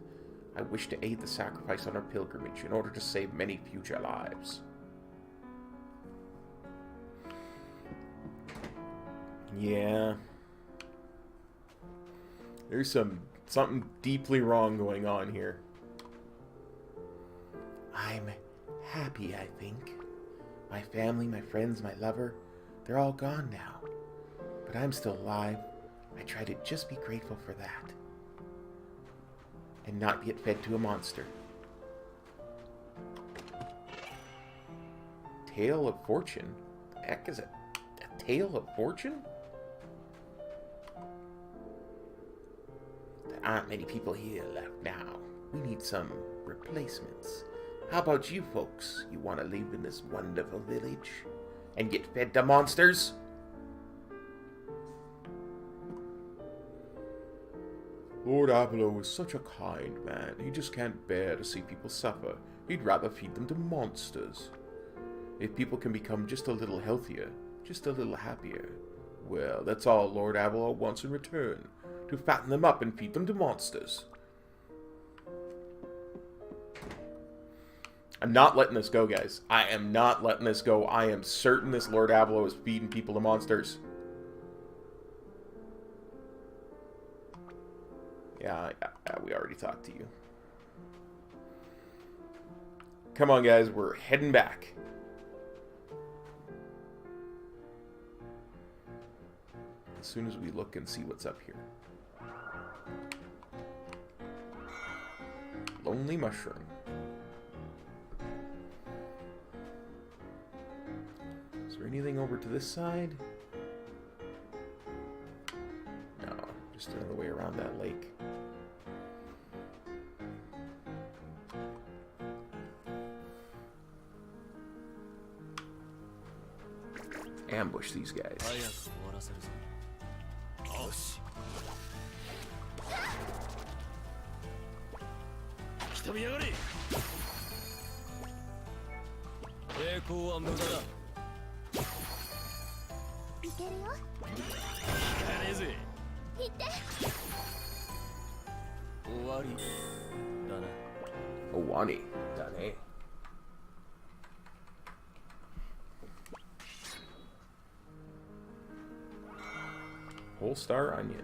I wish to aid the sacrifice on our pilgrimage in order to save many future lives. Yeah. There's something deeply wrong going on here. I'm happy, I think. My family, my friends, my lover, they're all gone now. But I'm still alive. I try to just be grateful for that. And not get fed to a monster. Tale of Fortune? The heck is it? A Tale of Fortune? There aren't many people here left now. We need some replacements. How about you folks? You want to live in this wonderful village? And get fed to monsters? Lord Apollo is such a kind man. He just can't bear to see people suffer. He'd rather feed them to monsters. If people can become just a little healthier, just a little happier, well, that's all Lord Apollo wants in return. To fatten them up and feed them to monsters. I'm not letting this go, guys. I am not letting this go. I am certain this Lord Apollo is feeding people to monsters. Yeah, we already talked to you. Come on, guys. We're heading back. As soon as we look and see what's up here. Lonely Mushroom. Is there anything over to this side? No, just another way around that lake. Ambush these guys. Owani. Dane. Whole star onion.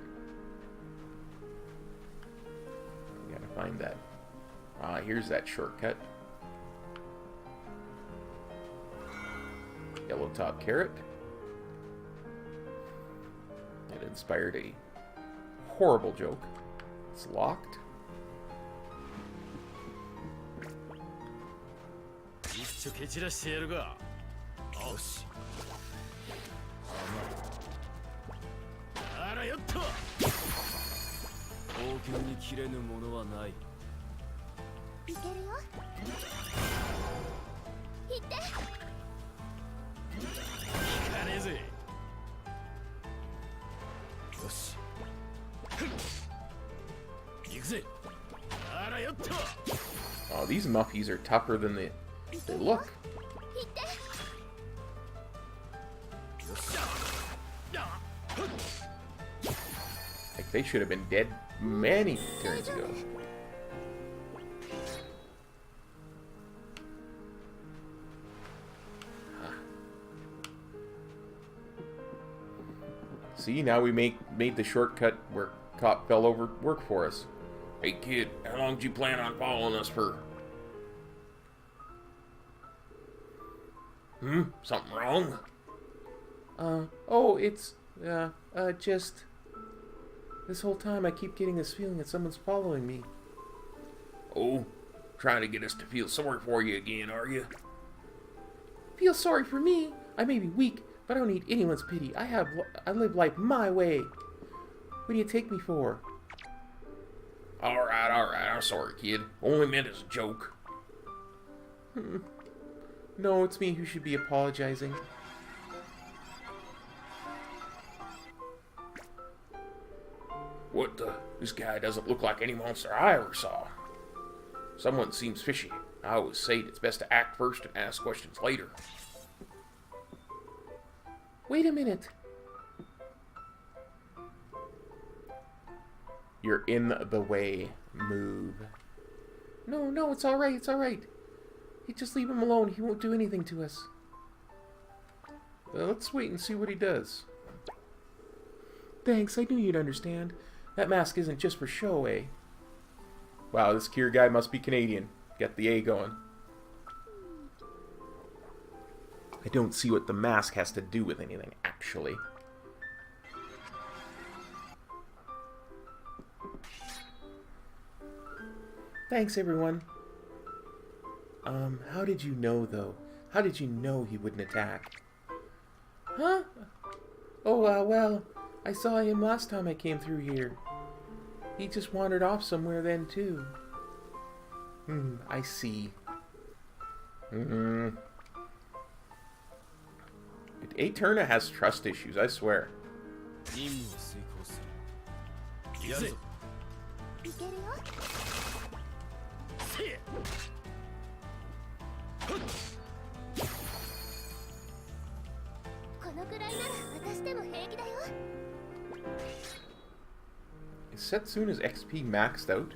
We gotta find that. Here's that shortcut. Yellow top carrot. It inspired a horrible joke. It's locked. Oh, these muffies are tougher than they look. Like they should have been dead many turns ago. See, now we made the shortcut where cop fell over work for us. Hey kid, how long did you plan on following us for? Something wrong? Oh, it's, just... This whole time I keep getting this feeling that someone's following me. Oh, trying to get us to feel sorry for you again, are you? Feel sorry for me? I may be weak, but I don't need anyone's pity. I live life my way. What do you take me for? Alright, I'm sorry, kid. Only meant as a joke. No, it's me who should be apologizing. What the? This guy doesn't look like any monster I ever saw. Someone seems fishy. I always say it's best to act first and ask questions later. Wait a minute. You're in the way. Move. No, it's alright, it's alright. You just leave him alone, he won't do anything to us. Well, let's wait and see what he does. Thanks, I knew you'd understand. That mask isn't just for show, eh? Wow, this Kier guy must be Canadian. Get the A going. I don't see what the mask has to do with anything, actually. Thanks, everyone. How did you know, though? How did you know he wouldn't attack? Huh? Oh, well, I saw him last time I came through here. He just wandered off somewhere then, too. I see. Eterna has trust issues, I swear. Is Setsuna's XP maxed out?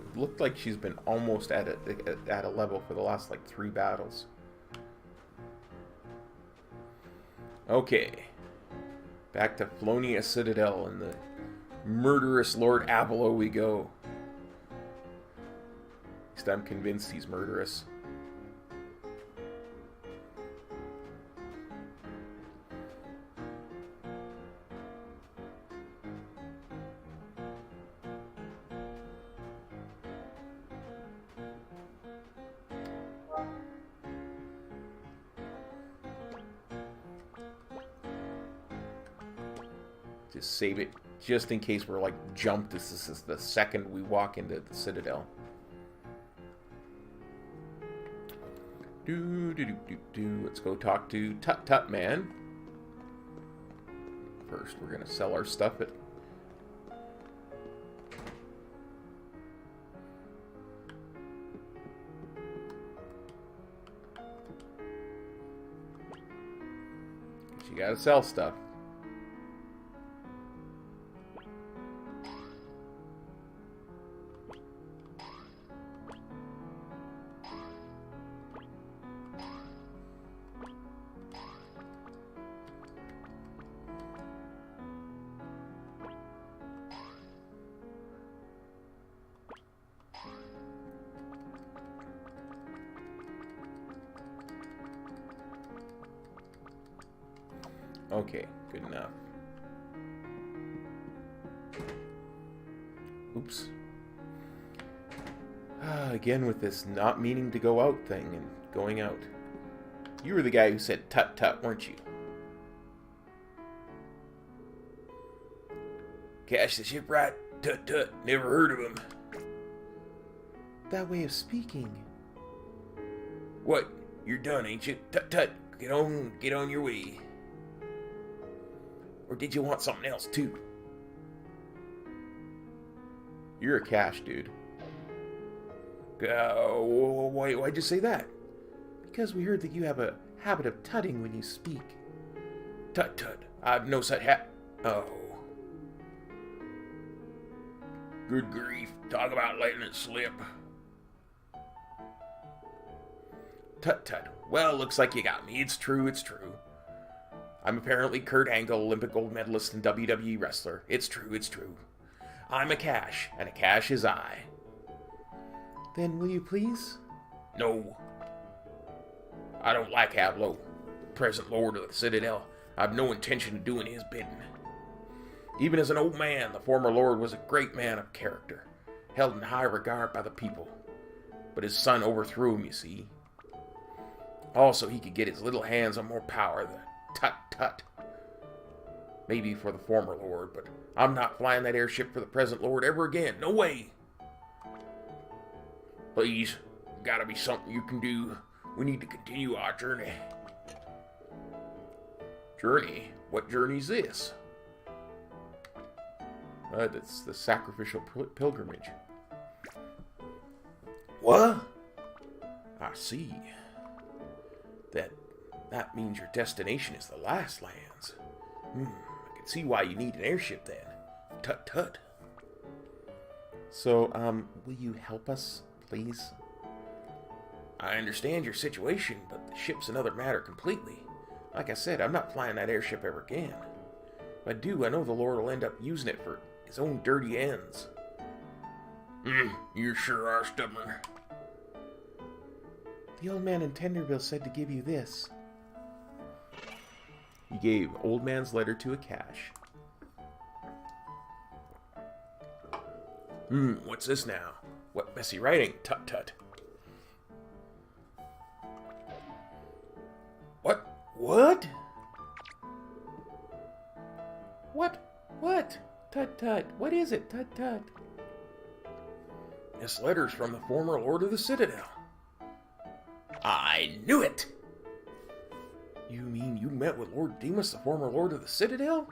It looked like she's been almost at a level for the last like 3 battles. Okay. Back to Flonia Citadel and the murderous Lord Avalo we go. At least I'm convinced he's murderous. Just save it, just in case we're like jumped. This is the second we walk into the Citadel. Let's go talk to Tut Tut Man. First, we're gonna sell our stuff at. You gotta sell stuff. Okay, good enough. Oops. Again with this not meaning to go out thing and going out. You were the guy who said tut tut, weren't you? Cash the ship right? Tut tut. Never heard of him. That way of speaking. What? You're done, ain't you? Tut tut. Get on your way. Or did you want something else, too? You're a cash dude. Why'd you say that? Because we heard that you have a habit of tutting when you speak. Tut tut. I've no such Oh. Good grief. Talk about letting it slip. Tut tut. Well, looks like you got me. It's true, it's true. I'm apparently Kurt Angle, Olympic gold medalist and WWE wrestler. It's true, it's true. I'm a cash, and a cash is I. Then will you please? No. I don't like Avalo, present lord of the Citadel. I've no intention of doing his bidding. Even as an old man, the former lord was a great man of character, held in high regard by the people. But his son overthrew him, you see. Also, he could get his little hands on more power than tut tut. Maybe for the former lord, but I'm not flying that airship for the present lord ever again. No way. Please, gotta be something you can do. We need to continue our journey. Journey? What journey's this? It's the sacrificial pilgrimage. What? I see. That means your destination is the last lands. I can see why you need an airship then. Tut tut. So, will you help us, please? I understand your situation, but the ship's another matter completely. Like I said, I'm not flying that airship ever again. If I do, I know the Lord will end up using it for his own dirty ends. You sure are stubborn. The old man in Tenderville said to give you this. He gave Old Man's letter to a cache. What's this now? What messy writing? Tut tut. What? What? What? Tut tut. What is it? Tut tut. This letter's from the former Lord of the Citadel. I knew it! You mean you met with Lord Demas, the former Lord of the Citadel?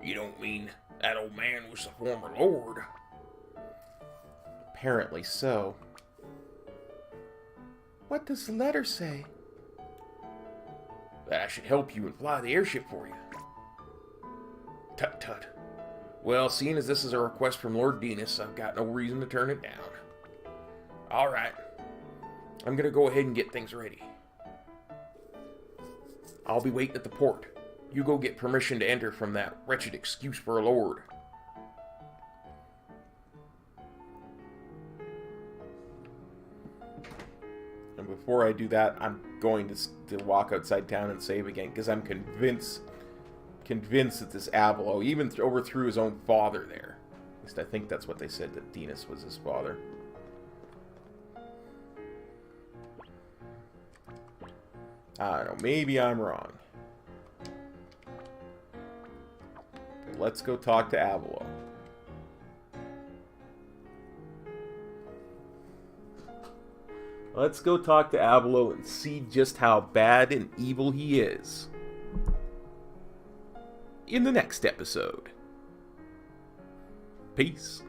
You don't mean that old man was the former Lord? Apparently so. What does the letter say? That I should help you and fly the airship for you. Tut tut. Well, seeing as this is a request from Lord Demas, I've got no reason to turn it down. Alright. I'm gonna go ahead and get things ready. I'll be waiting at the port. You go get permission to enter from that wretched excuse for a lord. And before I do that, I'm going to walk outside town and save again, because I'm convinced that this Avalo even overthrew his own father there. At least I think that's what they said, that Demas was his father. I don't know, maybe I'm wrong. But let's go talk to Avalo. Let's go talk to Avalo and see just how bad and evil he is. In the next episode. Peace.